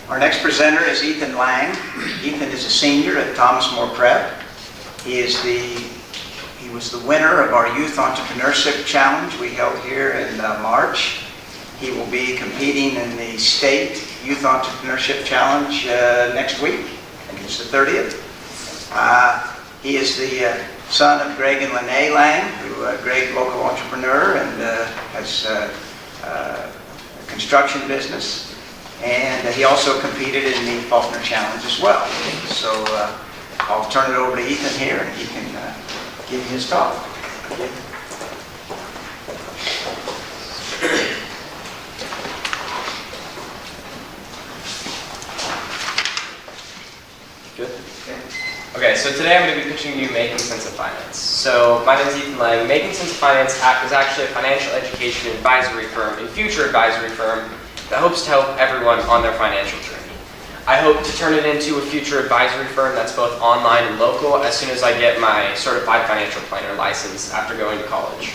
Our next presenter is Ethan Lang. Ethan is a senior at Thomas More Prep. He was the winner of our Youth Entrepreneurship Challenge we held here in March. He will be competing in the State Youth Entrepreneurship Challenge next week. I think it's the 30th. He is the son of Greg and Lene Lang, Greg, local entrepreneur, and has a construction business. And he also competed in the Faulkner Challenge as well. So I'll turn it over to Ethan here, and he can give you his talk. Good? Okay, so today I'm going to be pitching you Making Sense of Finance. So my name is Ethan Lang. Making Sense of Finance is actually a financial education advisory firm and future advisory firm that hopes to help everyone on their financial journey. I hope to turn it into a future advisory firm that's both online and local as soon as I get my certified financial planner license after going to college.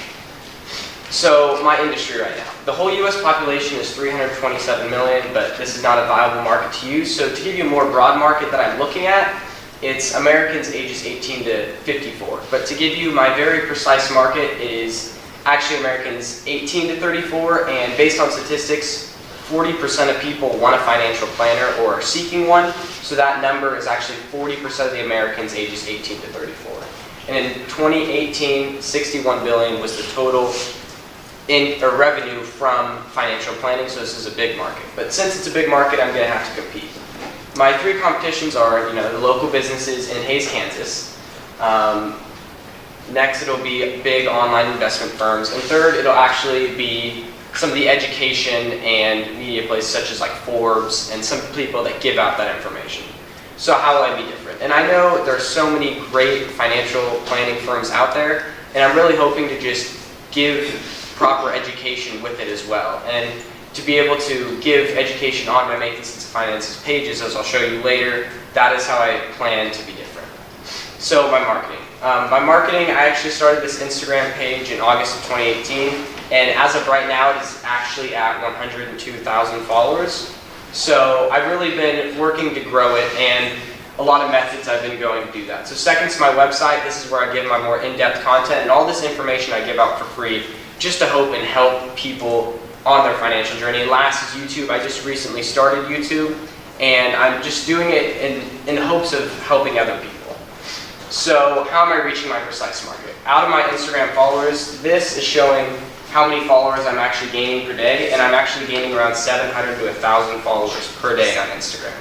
So my industry right now. The whole US population is 327 million, but this is not a viable market to use. So to give you a more broad market that I'm looking at, it's Americans ages 18 to 54. But to give you my very precise market, it is actually Americans 18 to 34, and based on statistics, 40% of people want a financial planner or are seeking one, so that number is actually 40% of the Americans ages 18 to 34. And in 2018, 61 billion was the total revenue from financial planning, so this is a big market. But since it's a big market, I'm going to have to compete. My three competitions are, the local businesses in Hays, Kansas. Next, it'll be big online investment firms, and third, it'll actually be some of the education and media places such as like Forbes and some people that give out that information. So how will I be different? And I know there are so many great financial planning firms out there, and I'm really hoping to just give proper education with it as well. And to be able to give education on my Making Sense of Finances pages, as I'll show you later, that is how I plan to be different. So my marketing. I actually started this Instagram page in August of 2018. And as of right now, it is actually at 102,000 followers. So I've really been working to grow it, and a lot of methods I've been going to do that. So second to my website, this is where I give my more in-depth content, and all this information I give out for free just to hope and help people on their financial journey. And last is YouTube. I just recently started YouTube, and I'm just doing it in hopes of helping other people. So how am I reaching my precise market? Out of my Instagram followers, this is showing how many followers I'm actually gaining per day, and I'm actually gaining around 700 to 1,000 followers per day on Instagram.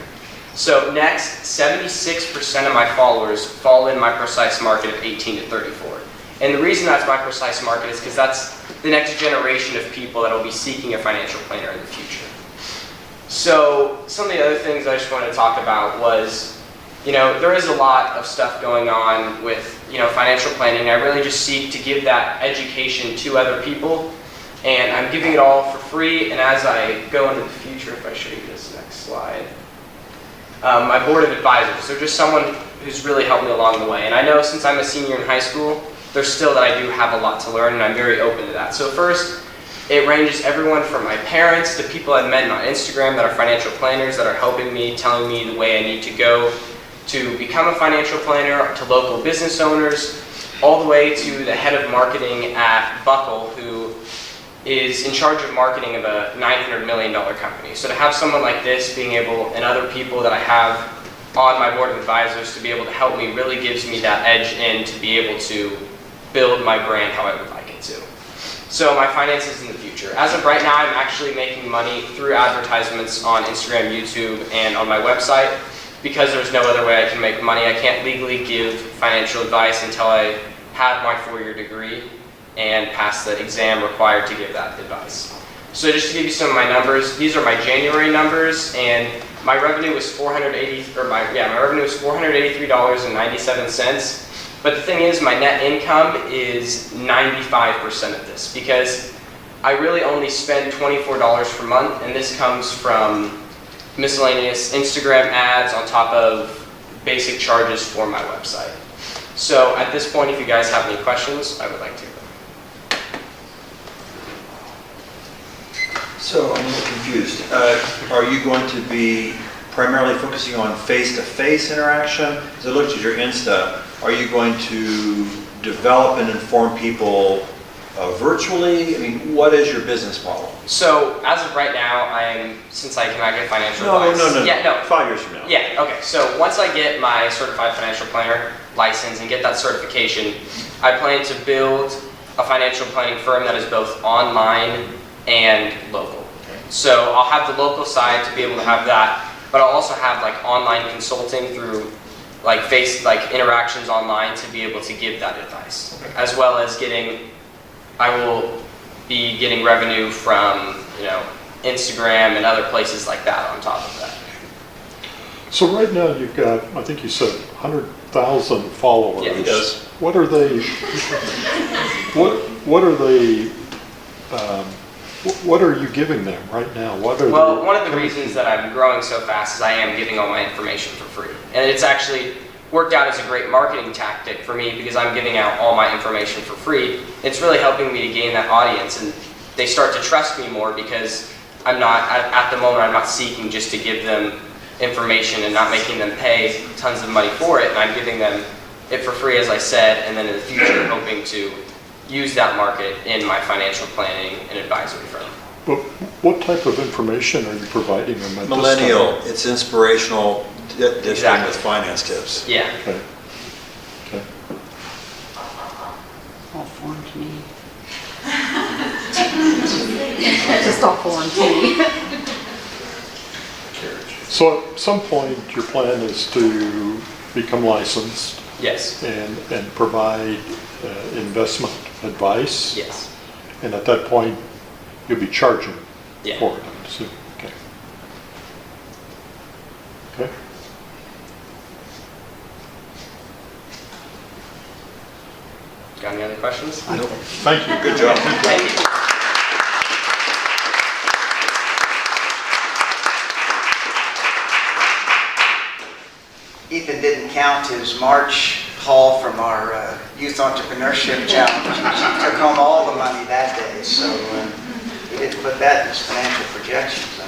So next, 76% of my followers fall in my precise market of 18 to 34. And the reason that's my precise market is because that's the next generation of people that will be seeking a financial planner in the future. So some of the other things I just wanted to talk about was, there is a lot of stuff going on with financial planning. I really just seek to give that education to other people, and I'm giving it all for free. And as I go into the future, if I show you this next slide, my board of advisors, they're just someone who's really helped me along the way. And I know since I'm a senior in high school, there's still that I do have a lot to learn, and I'm very open to that. So first, it ranges everyone from my parents to people I've met on Instagram that are financial planners that are helping me, telling me the way I need to go to become a financial planner, to local business owners, all the way to the head of marketing at Buckle, who is in charge of marketing of a $900 million company. So to have someone like this being able, and other people that I have on my board of advisors to be able to help me really gives me that edge in to be able to build my brand how I would like it to. So my finances in the future. As of right now, I'm actually making money through advertisements on Instagram, YouTube, and on my website. Because there's no other way I can make money, I can't legally give financial advice until I have my 4-year degree and pass the exam required to give that advice. So just to give you some of my numbers, these are my January numbers, and my revenue was $483.97. But the thing is, my net income is 95% of this, because I really only spend $24 per month, and this comes from miscellaneous Instagram ads on top of basic charges for my website. So at this point, if you guys have any questions, I would like to. So I'm a little confused. Are you going to be primarily focusing on face-to-face interaction? As I looked at your Insta, are you going to develop and inform people virtually? I mean, what is your business model? So as of right now, since I cannot get financial No, advice. no. Yeah, no. 5 years from now. Yeah, okay. So once I get my certified financial planner license and get that certification, I plan to build a financial planning firm that is both online and local. So I'll have the local side to be able to have that, but I'll also have like online consulting through like interactions online to be able to give that advice, as well as I will be getting revenue from, Instagram and other places like that on top of that. So right now you've got, I think you said 100,000 followers. Yeah, he does. What are they? What are they? What are you giving them right now? Well, one of the reasons that I'm growing so fast is I am giving all my information for free, and it's actually worked out as a great marketing tactic for me because I'm giving out all my information for free. It's really helping me to gain that audience, and they start to trust me more because at the moment, I'm not seeking just to give them information and not making them pay tons of money for it, and I'm giving them it for free, as I said, and then in the future, hoping to use that market in my financial planning and advisory firm. But what type of information are you providing them at Millennial, this time? it's inspirational, dishing Exactly. with finance tips. Yeah. Okay. Okay. All foreign to me. Just all foreign to me. So at some point, your plan is to become licensed Yes. and provide investment advice. Yes. And at that point, you'll be charging Yeah. for it, I assume. Okay. Okay. Got any other questions? Thank you. Good job. Thank you. Ethan didn't count his March haul from our Youth Entrepreneurship Challenge. He took home all the money that day, so we didn't put that in his financial projections.